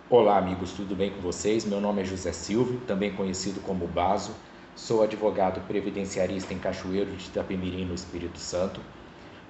Olá amigos, tudo bem com vocês? Meu nome é José Silvio, também conhecido como Baso. Sou advogado previdenciarista em Cachoeiro de Itapemirim, no Espírito Santo.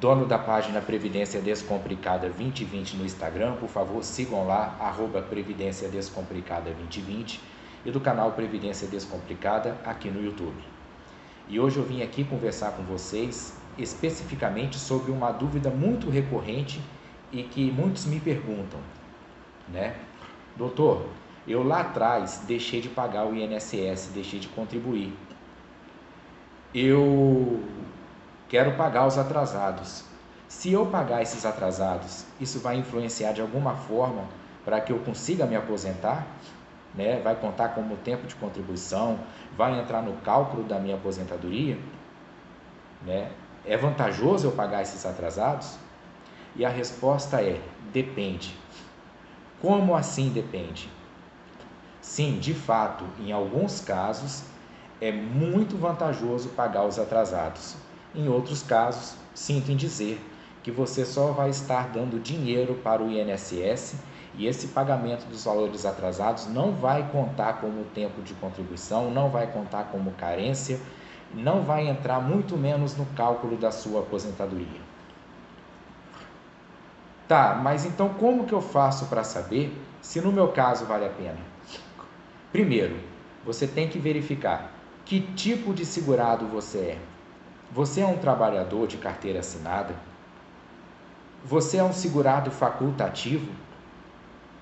Dono da página Previdência Descomplicada 2020 no Instagram, por favor sigam lá, Previdência Descomplicada 2020, e do canal Previdência Descomplicada aqui no YouTube. E hoje eu vim aqui conversar com vocês especificamente sobre uma dúvida muito recorrente e que muitos me perguntam, né? Doutor, eu lá atrás deixei de pagar o INSS, deixei de contribuir. Eu quero pagar os atrasados. Se eu pagar esses atrasados, isso vai influenciar de alguma forma para que eu consiga me aposentar? Né? Vai contar como tempo de contribuição? Vai entrar no cálculo da minha aposentadoria? Né? É vantajoso eu pagar esses atrasados? E a resposta é: depende. Como assim depende? Sim, de fato, em alguns casos é muito vantajoso pagar os atrasados. Em outros casos, sinto em dizer que você só vai estar dando dinheiro para o INSS e esse pagamento dos valores atrasados não vai contar como tempo de contribuição, não vai contar como carência, não vai entrar muito menos no cálculo da sua aposentadoria. Tá, mas então como que eu faço para saber se no meu caso vale a pena? Primeiro, você tem que verificar que tipo de segurado você é. Você é um trabalhador de carteira assinada? Você é um segurado facultativo?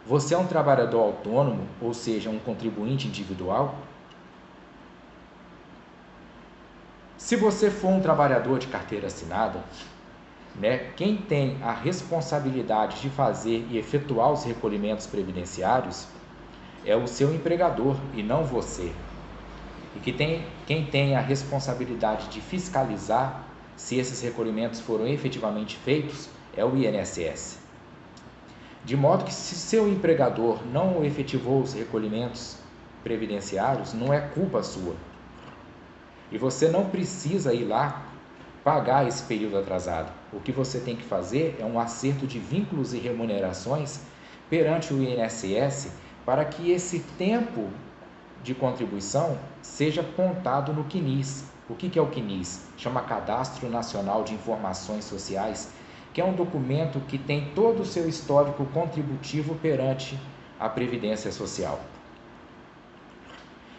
Você é um trabalhador autônomo, ou seja, um contribuinte individual? Se você for um trabalhador de carteira assinada, né, quem tem a responsabilidade de fazer e efetuar os recolhimentos previdenciários é o seu empregador e não você. E quem tem a responsabilidade de fiscalizar se esses recolhimentos foram efetivamente feitos é o INSS. De modo que se seu empregador não efetivou os recolhimentos previdenciários, não é culpa sua. E você não precisa ir lá pagar esse período atrasado. O que você tem que fazer é um acerto de vínculos e remunerações perante o INSS para que esse tempo de contribuição seja contado no CNIS. O que é o CNIS? Chama Cadastro Nacional de Informações Sociais, que é um documento que tem todo o seu histórico contributivo perante a Previdência Social.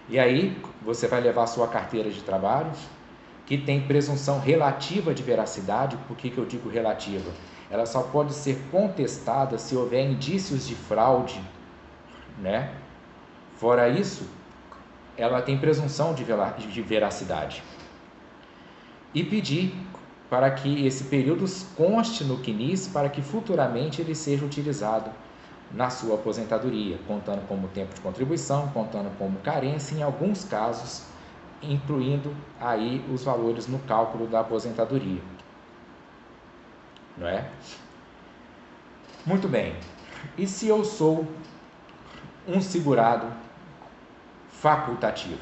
E aí você vai levar a sua carteira de trabalho, que tem presunção relativa de veracidade. Por que eu digo relativa? Ela só pode ser contestada se houver indícios de fraude, né? Fora isso, ela tem presunção de veracidade. E pedir para que esse período conste no CNIS para que futuramente ele seja utilizado na sua aposentadoria, contando como tempo de contribuição, contando como carência, em alguns casos, incluindo aí os valores no cálculo da aposentadoria. Não é? Muito bem. E se eu sou um segurado facultativo?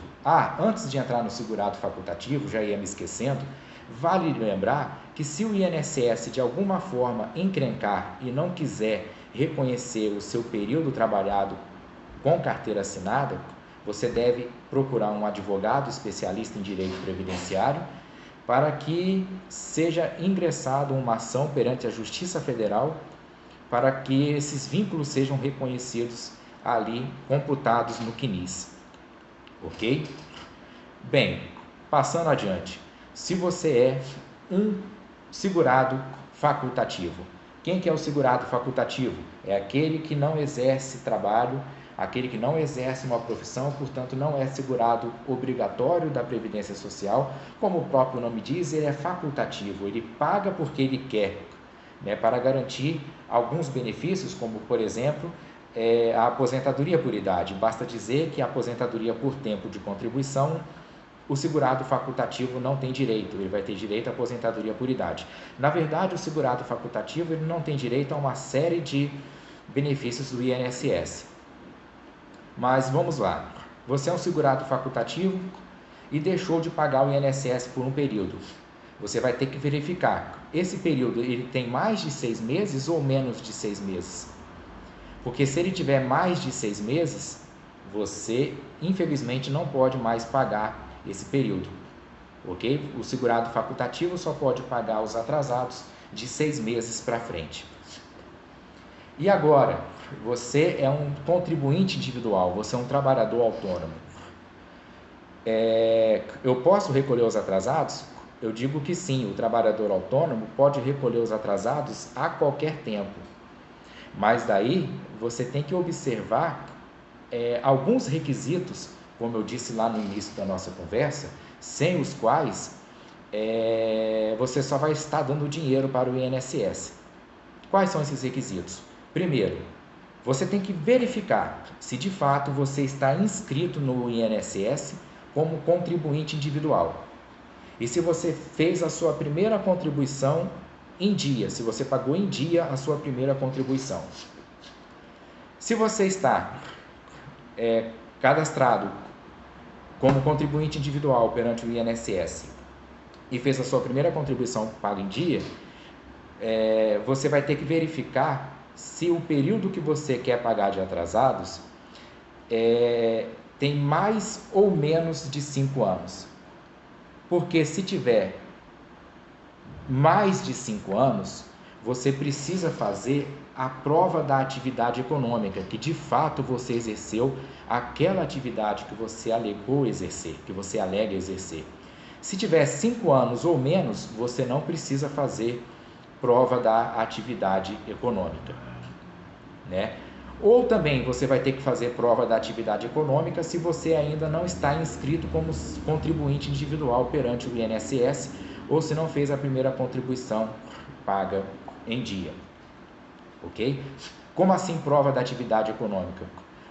Antes de entrar no segurado facultativo, já ia me esquecendo, vale lembrar que se o INSS de alguma forma encrencar e não quiser reconhecer o seu período trabalhado com carteira assinada, você deve procurar um advogado especialista em direito previdenciário para que seja ingressada uma ação perante a Justiça Federal para que esses vínculos sejam reconhecidos ali, computados no CNIS. Ok? Bem, passando adiante. Se você é um segurado facultativo. Quem que é o segurado facultativo? É aquele que não exerce trabalho, aquele que não exerce uma profissão, portanto não é segurado obrigatório da Previdência Social. Como o próprio nome diz, ele é facultativo, ele paga porque ele quer, né, para garantir alguns benefícios, como por exemplo, a aposentadoria por idade. Basta dizer que a aposentadoria por tempo de contribuição, o segurado facultativo não tem direito, ele vai ter direito à aposentadoria por idade. Na verdade, o segurado facultativo ele não tem direito a uma série de benefícios do INSS. Mas vamos lá, você é um segurado facultativo e deixou de pagar o INSS por um período. Você vai ter que verificar, esse período ele tem mais de 6 meses ou menos de 6 meses? Porque se ele tiver mais de 6 meses, você infelizmente não pode mais pagar esse período, ok? O segurado facultativo só pode pagar os atrasados de 6 meses para frente. E agora, você é um contribuinte individual, você é um trabalhador autônomo. Eu posso recolher os atrasados? Eu digo que sim, o trabalhador autônomo pode recolher os atrasados a qualquer tempo. Mas daí você tem que observar alguns requisitos, como eu disse lá no início da nossa conversa, sem os quais você só vai estar dando dinheiro para o INSS. Quais são esses requisitos? Primeiro, você tem que verificar se de fato você está inscrito no INSS como contribuinte individual. E se você fez a sua primeira contribuição em dia, se você pagou em dia a sua primeira contribuição. Se você está cadastrado como contribuinte individual perante o INSS e fez a sua primeira contribuição paga em dia, você vai ter que verificar se o período que você quer pagar de atrasados tem mais ou menos de 5 anos. Porque se tiver mais de 5 anos, você precisa fazer a prova da atividade econômica, que de fato você exerceu aquela atividade que você alegou exercer, que você alega exercer. Se tiver 5 anos ou menos, você não precisa fazer prova da atividade econômica, né? Ou também você vai ter que fazer prova da atividade econômica se você ainda não está inscrito como contribuinte individual perante o INSS ou se não fez a primeira contribuição paga em dia, ok? Como assim prova da atividade econômica?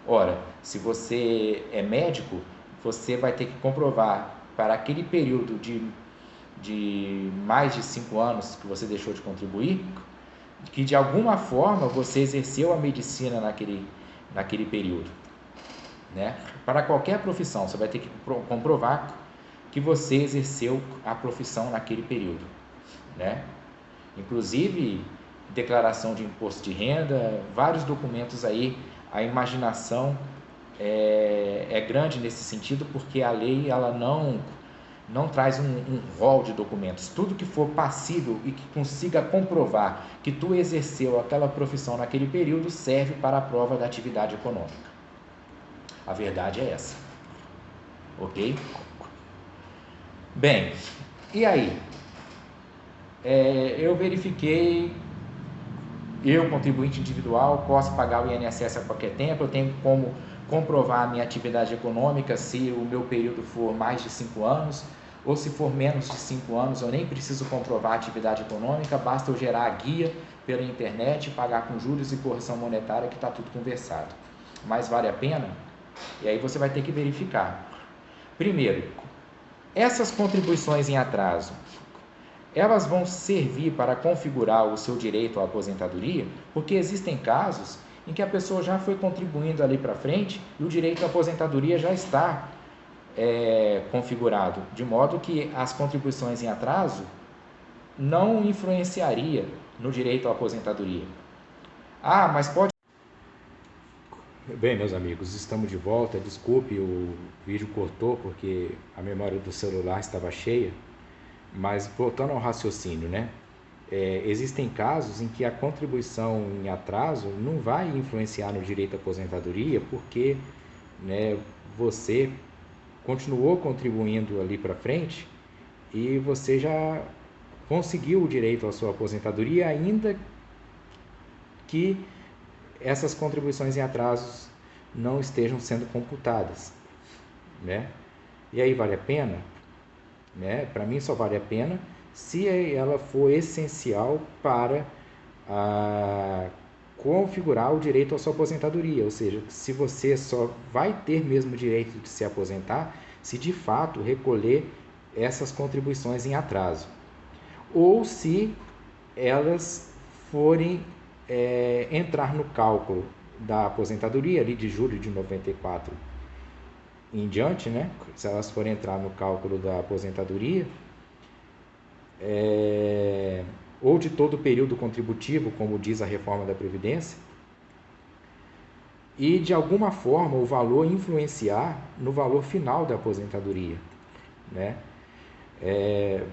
Ora, se você é médico, você vai ter que comprovar para aquele período de mais de 5 anos que você deixou de contribuir, que de alguma forma você exerceu a medicina naquele período, né? Para qualquer profissão, você vai ter que comprovar que você exerceu a profissão naquele período, né? Inclusive, declaração de imposto de renda, vários documentos aí, a imaginação é grande nesse sentido, porque a lei ela não traz um rol de documentos. Tudo que for passível e que consiga comprovar que tu exerceu aquela profissão naquele período serve para a prova da atividade econômica. A verdade é essa, ok? Bem, e aí? Eu verifiquei, eu, contribuinte individual, posso pagar o INSS a qualquer tempo, eu tenho como comprovar a minha atividade econômica se o meu período for mais de 5 anos, ou se for menos de 5 anos, eu nem preciso comprovar a atividade econômica, basta eu gerar a guia pela internet, pagar com juros e correção monetária, que está tudo conversado. Mas vale a pena? E aí você vai ter que verificar. Primeiro, essas contribuições em atraso, elas vão servir para configurar o seu direito à aposentadoria, porque existem casos em que a pessoa já foi contribuindo ali para frente e o direito à aposentadoria já está configurado, de modo que as contribuições em atraso não influenciaria no direito à aposentadoria. Ah, mas pode... Bem, meus amigos, estamos de volta. Desculpe, o vídeo cortou porque a memória do celular estava cheia, mas voltando ao raciocínio, né? Existem casos em que a contribuição em atraso não vai influenciar no direito à aposentadoria porque, né, você continuou contribuindo ali para frente e você já conseguiu o direito à sua aposentadoria, ainda que essas contribuições em atrasos não estejam sendo computadas, né? E aí vale a pena? Né? Para mim só vale a pena se ela for essencial para configurar o direito à sua aposentadoria, ou seja, se você só vai ter mesmo direito de se aposentar se de fato recolher essas contribuições em atraso, ou se elas forem entrar no cálculo da aposentadoria ali de julho de 94 em diante, né? Se elas forem entrar no cálculo da aposentadoria, ou de todo o período contributivo, como diz a reforma da Previdência, e de alguma forma o valor influenciar no valor final da aposentadoria, né?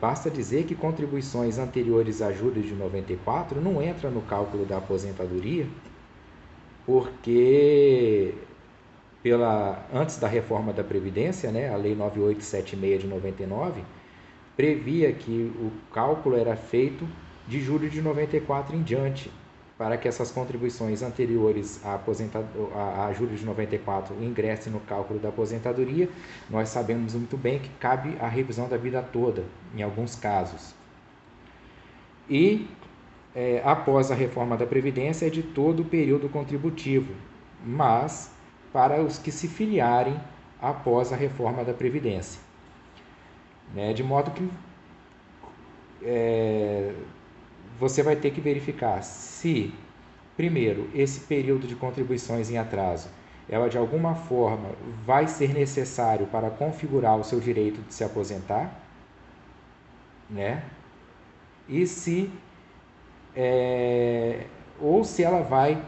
Basta dizer que contribuições anteriores a julho de 94 não entram no cálculo da aposentadoria, porque antes da reforma da Previdência, né, a Lei 9876 de 99, previa que o cálculo era feito de julho de 94 em diante, para que essas contribuições anteriores a julho de 94 ingressem no cálculo da aposentadoria. Nós sabemos muito bem que cabe a revisão da vida toda, em alguns casos. E, após a reforma da Previdência, é de todo o período contributivo, mas para os que se filiarem após a reforma da Previdência. De modo que você vai ter que verificar se, primeiro, esse período de contribuições em atraso, ela de alguma forma vai ser necessário para configurar o seu direito de se aposentar, né? E ou se ela vai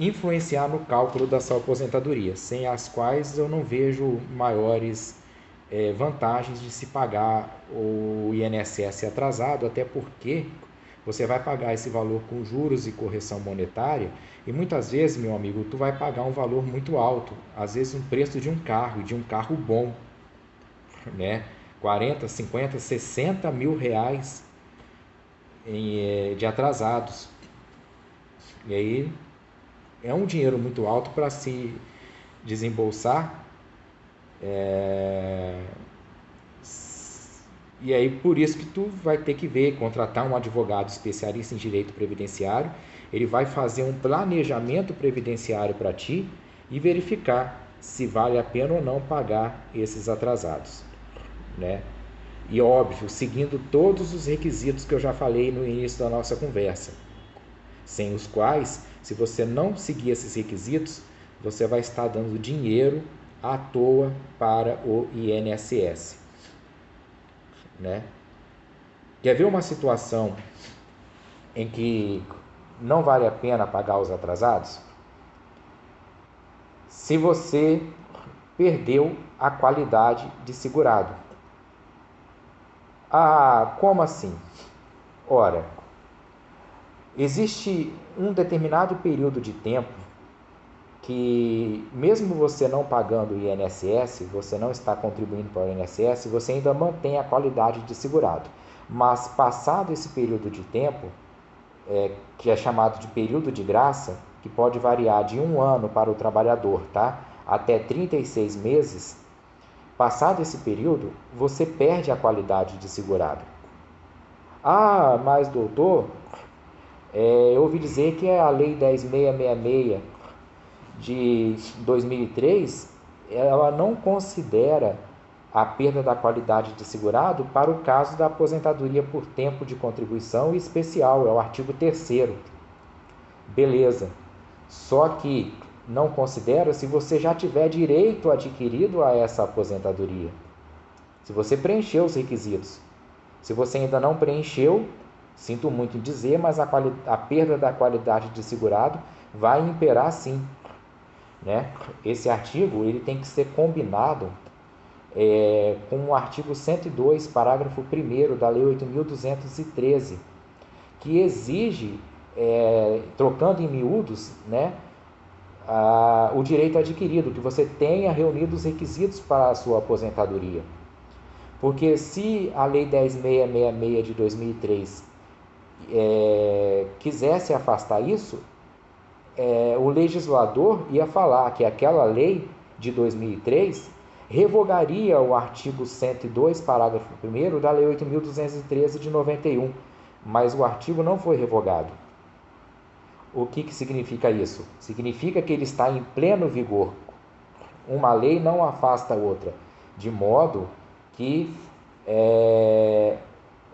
influenciar no cálculo da sua aposentadoria, sem as quais eu não vejo maiores vantagens de se pagar o INSS atrasado, até porque você vai pagar esse valor com juros e correção monetária e muitas vezes, meu amigo, tu vai pagar um valor muito alto, às vezes um preço de um carro bom, né? 40, 50, 60 mil reais de atrasados. E aí é um dinheiro muito alto para se desembolsar. E aí por isso que tu vai ter que contratar um advogado especialista em direito previdenciário. Ele vai fazer um planejamento previdenciário para ti e verificar se vale a pena ou não pagar esses atrasados, né? E óbvio, seguindo todos os requisitos que eu já falei no início da nossa conversa, sem os quais, se você não seguir esses requisitos, você vai estar dando dinheiro à toa para o INSS, né? Quer ver uma situação em que não vale a pena pagar os atrasados? Se você perdeu a qualidade de segurado. Ah, como assim? Ora, existe um determinado período de tempo que, mesmo você não pagando o INSS, você não está contribuindo para o INSS, você ainda mantém a qualidade de segurado. Mas passado esse período de tempo, que é chamado de período de graça, que pode variar de 1 ano para o trabalhador, tá? Até 36 meses, passado esse período, você perde a qualidade de segurado. Ah, mas doutor, eu ouvi dizer que a Lei 10.666 de 2003, ela não considera a perda da qualidade de segurado para o caso da aposentadoria por tempo de contribuição especial, é o artigo 3º. Beleza. Só que não considera se você já tiver direito adquirido a essa aposentadoria. Se você preencheu os requisitos. Se você ainda não preencheu, sinto muito em dizer, mas a perda da qualidade de segurado vai imperar sim, né? Esse artigo ele tem que ser combinado com o artigo 102, parágrafo 1º da Lei 8.213, que exige, trocando em miúdos, né, o direito adquirido, que você tenha reunido os requisitos para a sua aposentadoria. Porque se a Lei 10.666 de 2003 quisesse afastar isso, o legislador ia falar que aquela lei de 2003 revogaria o artigo 102, parágrafo 1º da Lei 8.213 de 91, mas o artigo não foi revogado. O que significa isso? Significa que ele está em pleno vigor. Uma lei não afasta a outra, de modo que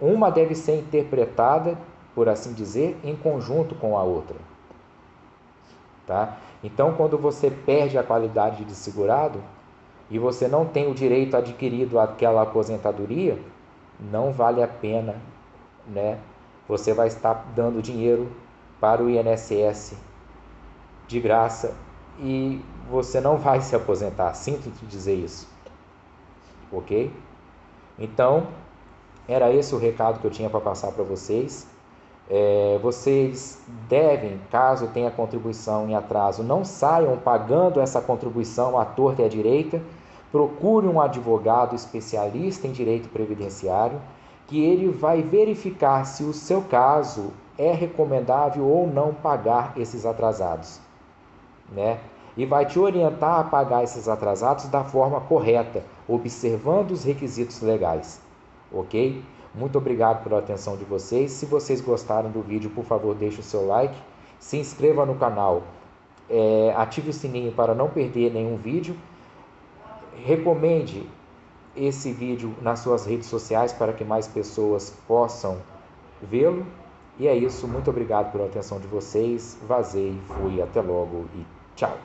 uma deve ser interpretada, por assim dizer, em conjunto com a outra. Tá? Então, quando você perde a qualidade de segurado e você não tem o direito adquirido àquela aposentadoria, não vale a pena, né? Você vai estar dando dinheiro para o INSS de graça e você não vai se aposentar. Sinto te dizer isso, ok? Então, era esse o recado que eu tinha para passar para vocês. Vocês devem, caso tenha contribuição em atraso, não saiam pagando essa contribuição à torta e à direita. Procure um advogado especialista em direito previdenciário, que ele vai verificar se o seu caso é recomendável ou não pagar esses atrasados, né? E vai te orientar a pagar esses atrasados da forma correta, observando os requisitos legais, ok? Muito obrigado pela atenção de vocês. Se vocês gostaram do vídeo, por favor, deixe o seu like, se inscreva no canal, ative o sininho para não perder nenhum vídeo, recomende esse vídeo nas suas redes sociais para que mais pessoas possam vê-lo. E é isso, muito obrigado pela atenção de vocês, vazei, fui, até logo e tchau!